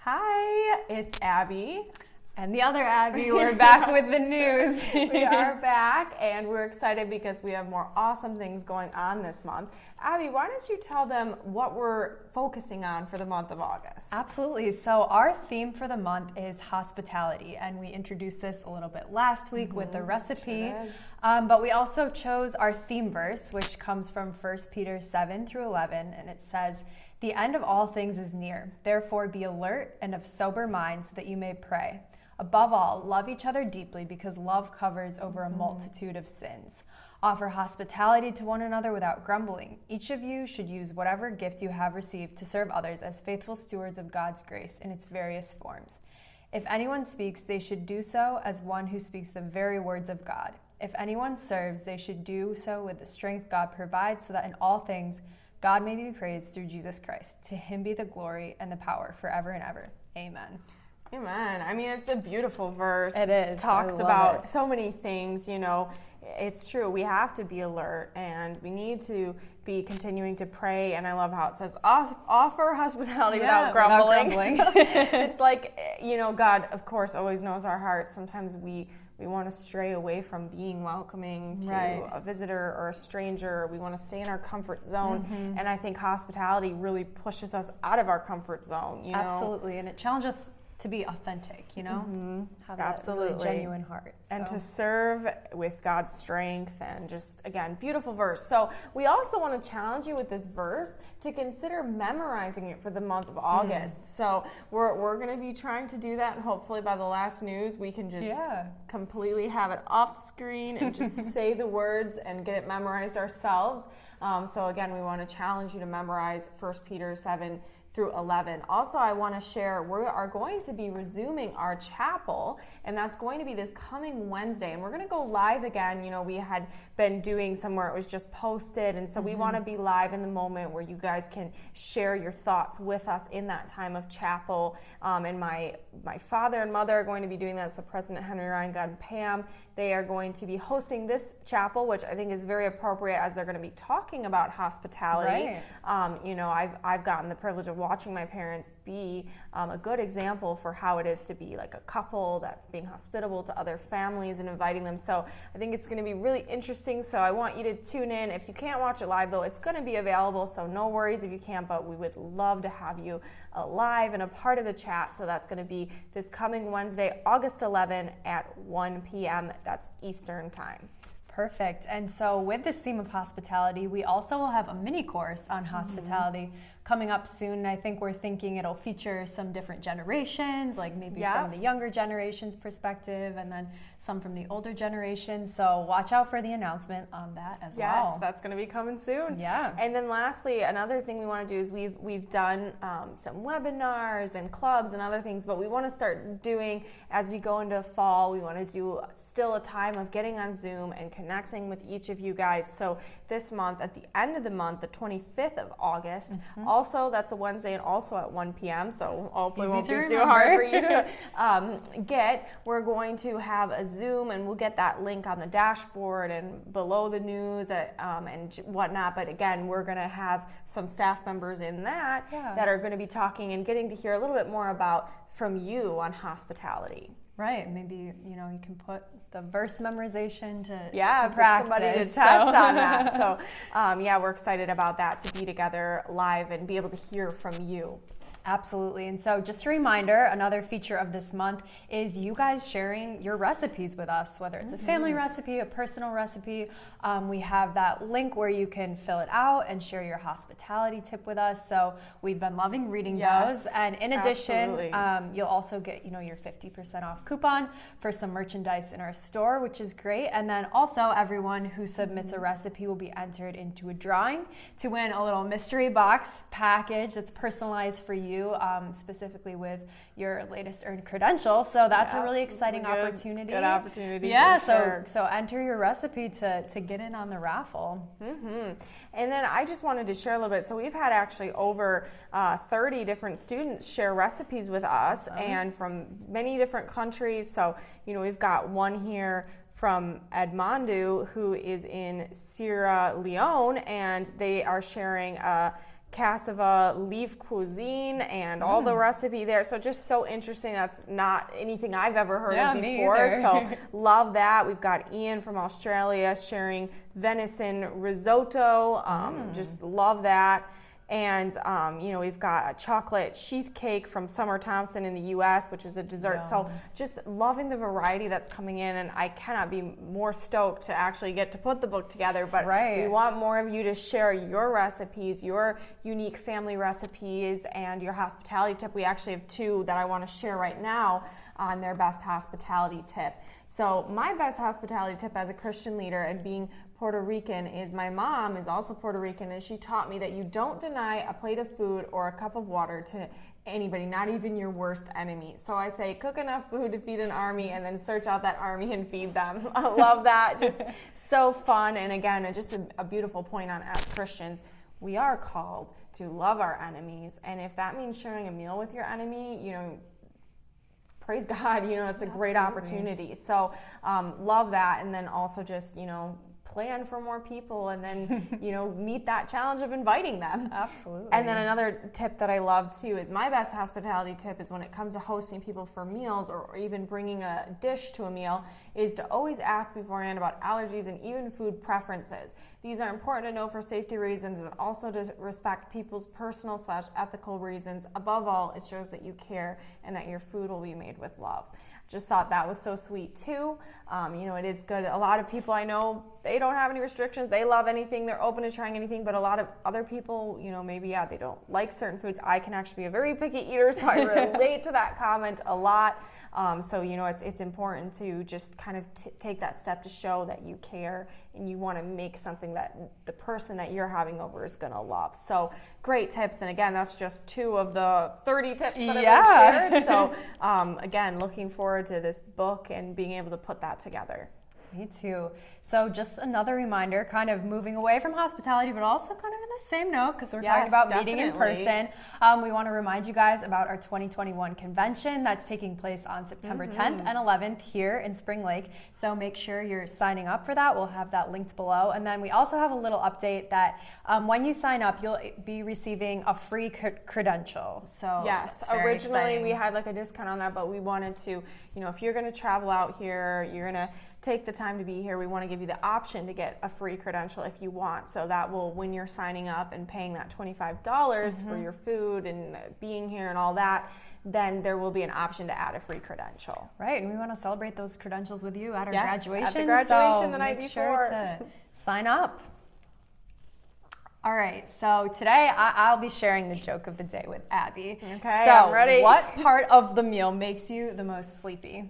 Hi, it's Abby. And the other Abby, we're back with the news. We are back, and we're excited because we have more awesome things going on this month. Abby, why don't you tell them what we're focusing on for the month of August? Absolutely. So our theme for the month is hospitality, and we introduced this a little bit last week with the recipe. But we also chose our theme verse, which comes from 1 Peter 7 through 11, and it says, "The end of all things is near. Therefore be alert and of sober mind so that you may pray. Above all, love each other deeply because love covers over a multitude of sins. Offer hospitality to one another without grumbling. Each of you should use whatever gift you have received to serve others as faithful stewards of God's grace in its various forms. If anyone speaks, they should do so as one who speaks the very words of God. If anyone serves, they should do so with the strength God provides, so that in all things God may be praised through Jesus Christ. To him be the glory and the power forever and ever. Amen." Amen. I mean, it's a beautiful verse. It is. It talks I love about it. so many things, you know. It's true. We have to be alert, and we need to be continuing to pray. And I love how it says, offer hospitality without grumbling. It's like, you know, God, of course, always knows our hearts. Sometimes we want to stray away from being welcoming to a visitor or a stranger. We want to stay in our comfort zone. And I think hospitality really pushes us out of our comfort zone. You know? Absolutely. And it challenges us to be authentic, you know? Have a really genuine heart. And to serve with God's strength, and just, again, beautiful verse. So we also want to challenge you with this verse to consider memorizing it for the month of August. So we're going to be trying to do that, and hopefully by the last news we can just completely have it off the screen and just say the words and get it memorized ourselves. So again, we want to challenge you to memorize 1 Peter 7 through 11. Also, I want to share, we are going to be resuming our chapel, and that's going to be this coming Wednesday, and we're going to go live again. You know, we had been doing somewhere it was just posted, and so we want to be live in the moment where you guys can share your thoughts with us in that time of chapel. And my father and mother are going to be doing that, so President Henry Ryan, God, and Pam, they are going to be hosting this chapel, which I think is very appropriate as they're going to be talking about hospitality. You know, I've gotten the privilege of watching my parents be a good example for how it is to be like a couple that's being hospitable to other families and inviting them. So I think it's going to be really interesting. So I want you to tune in. If you can't watch it live, though, it's going to be available. So no worries if you can't, but we would love to have you live and a part of the chat. So that's going to be this coming Wednesday, August 11 at 1 p.m. That's Eastern time. Perfect. And so with this theme of hospitality, we also will have a mini course on hospitality coming up soon. I think we're thinking it'll feature some different generations, like maybe from the younger generation's perspective, and then some from the older generation. So watch out for the announcement on that as well. Yes, that's going to be coming soon. Yeah. And then lastly, another thing we want to do is we've done some webinars and clubs and other things, but we want to start doing, as we go into fall, we want to do still a time of getting on Zoom and connecting with each of you guys. So this month, at the end of the month, the 25th of August, also that's a Wednesday and also at 1 p.m. So hopefully it won't be too hard for you to get. We're going to have a Zoom, and we'll get that link on the dashboard and below the news and whatnot. But again, we're going to have some staff members in that are going to be talking and getting to hear a little bit more from you on hospitality. Right. Maybe, you know, you can put the verse memorization to practice. Somebody to test on that. So, we're excited about that, to be together live and be able to hear from you. Absolutely. And so just a reminder, another feature of this month is you guys sharing your recipes with us, whether it's a family recipe, a personal recipe. We have that link where you can fill it out and share your hospitality tip with us. So we've been loving reading those. And in addition, you'll also get, you know, your 50% off coupon for some merchandise in our store, which is great. And then also everyone who submits a recipe will be entered into a drawing to win a little mystery box package that's personalized for you. Specifically with your latest earned credential. So that's a really exciting opportunity. Good opportunity. Yeah, so enter your recipe to get in on the raffle. And then I just wanted to share a little bit. So we've had actually over 30 different students share recipes with us, and from many different countries. So, you know, we've got one here from Edmandu, who is in Sierra Leone, and they are sharing cassava leaf cuisine and all the recipe there. So just so interesting. That's not anything I've ever heard of before. So love that. We've got Ian from Australia sharing venison risotto. Just love that. And, we've got a chocolate sheath cake from Summer Thompson in the U.S., which is a dessert. Yum. So just loving the variety that's coming in. And I cannot be more stoked to actually get to put the book together. But we want more of you to share your recipes, your unique family recipes, and your hospitality tip. We actually have 2 that I want to share right now on their best hospitality tip. So my best hospitality tip as a Christian leader and being Puerto Rican is my mom is also Puerto Rican, and she taught me that you don't deny a plate of food or a cup of water to anybody, not even your worst enemy. So I say, cook enough food to feed an army and then search out that army and feed them. I love that. Just so fun. And again, just a beautiful point on as Christians, we are called to love our enemies. And if that means sharing a meal with your enemy, praise God, it's a great opportunity. So love that. And then also just, plan for more people and then, meet that challenge of inviting them. Absolutely. And then another tip that I love too is my best hospitality tip is when it comes to hosting people for meals or even bringing a dish to a meal is to always ask beforehand about allergies and even food preferences. These are important to know for safety reasons and also to respect people's personal/ethical reasons. Above all, it shows that you care and that your food will be made with love. Just thought that was so sweet too. It is good. A lot of people I know, they don't have any restrictions. They love anything. They're open to trying anything. But a lot of other people, maybe, they don't like certain foods. I can actually be a very picky eater, so I relate to that comment a lot. It's important to just kind of take that step to show that you care and you want to make something that the person that you're having over is going to love. So great tips. And again, that's just 2 of the 30 tips that have been shared. So again, looking forward to this book and being able to put that together. Me too. So just another reminder, kind of moving away from hospitality, but also kind of in the same note, because we're talking about meeting in person. We want to remind you guys about our 2021 convention that's taking place on September 10th and 11th here in Spring Lake. So make sure you're signing up for that. We'll have that linked below. And then we also have a little update that when you sign up, you'll be receiving a free credential. So yes, originally we had like a discount on that, but we wanted to, if you're going to travel out here, you're going to take the time to be here, we want to give you the option to get a free credential if you want. So that will, when you're signing up and paying that $25 for your food and being here and all that, then there will be an option to add a free credential. Right, and we want to celebrate those credentials with you at our graduation. At the graduation the night before. Sure to sign up. All right, so today I'll be sharing the joke of the day with Abby. Okay, so I'm ready. What part of the meal makes you the most sleepy?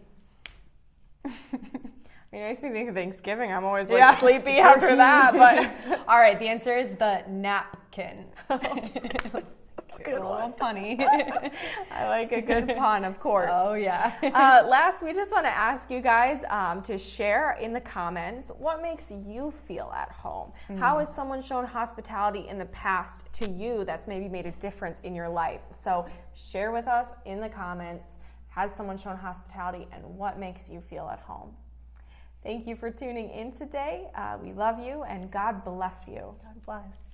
It makes me think of Thanksgiving. I'm always sleepy after that. But all right, the answer is the napkin. Good a little punny. I like a good pun, of course. Oh yeah. Last, we just want to ask you guys to share in the comments what makes you feel at home. How has someone shown hospitality in the past to you that's maybe made a difference in your life? So share with us in the comments. Has someone shown hospitality and what makes you feel at home? Thank you for tuning in today. We love you and God bless you. God bless.